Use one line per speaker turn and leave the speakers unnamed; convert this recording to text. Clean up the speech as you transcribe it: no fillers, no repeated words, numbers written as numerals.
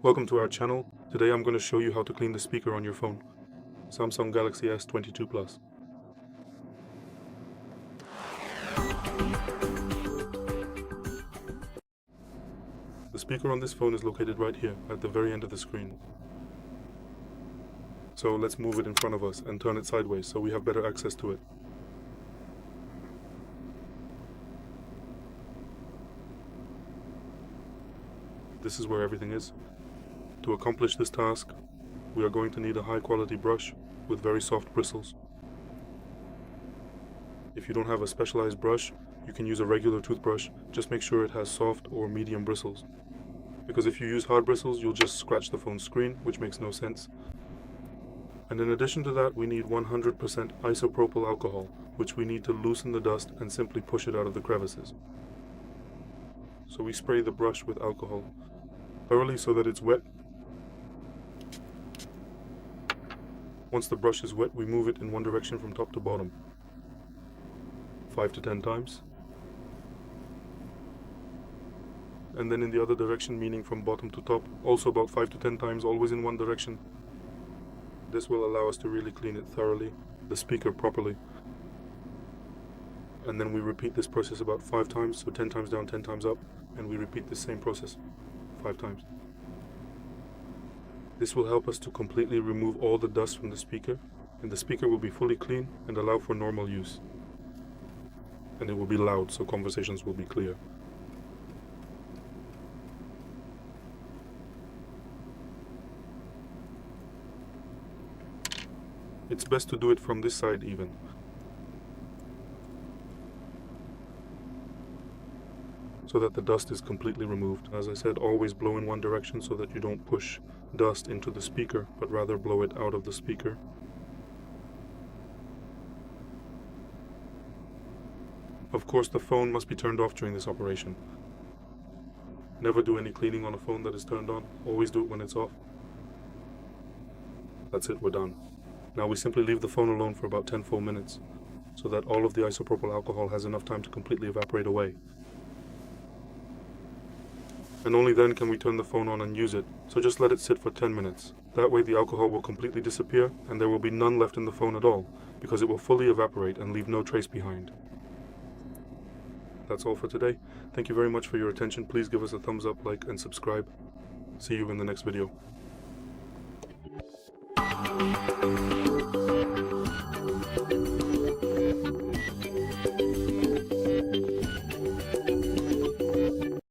Welcome to our channel. Today I'm going to show you how to clean the speaker on your phone. Samsung Galaxy S22 Plus. The speaker on this phone is located right here at the very end of the screen. So let's move it in front of us and turn it sideways so we have better access to it. This is where everything is. To accomplish this task, we are going to need a high quality brush with very soft bristles. If you don't have a specialized brush, you can use a regular toothbrush. Just make sure it has soft or medium bristles. Because if you use hard bristles, you'll just scratch the phone screen, which makes no sense. And in addition to that, we need 100% isopropyl alcohol, which we need to loosen the dust and simply push it out of the crevices. So we spray the brush with alcohol thoroughly so that it's wet. Once the brush is wet, we move it in one direction from top to bottom, 5 to 10 times. And then in the other direction, meaning from bottom to top, also about 5 to 10 times, always in one direction. This will allow us to really clean it thoroughly, the speaker properly. And then we repeat this process about 5 times, so 10 times down, 10 times up, and we repeat the same process 5 times. This will help us to completely remove all the dust from the speaker, and the speaker will be fully clean and allow for normal use. And it will be loud, so conversations will be clear. It's best to do it from this side even. So that the dust is completely removed. As I said, always blow in one direction so that you don't push dust into the speaker, but rather blow it out of the speaker. Of course, the phone must be turned off during this operation. Never do any cleaning on a phone that is turned on. Always do it when it's off. That's it, we're done. Now we simply leave the phone alone for about 10 full minutes, so that all of the isopropyl alcohol has enough time to completely evaporate away. And only then can we turn the phone on and use it, so just let it sit for 10 minutes. That way the alcohol will completely disappear and there will be none left in the phone at all, because it will fully evaporate and leave no trace behind. That's all for today. Thank you very much for your attention. Please give us a thumbs up, like, and subscribe. See you in the next video.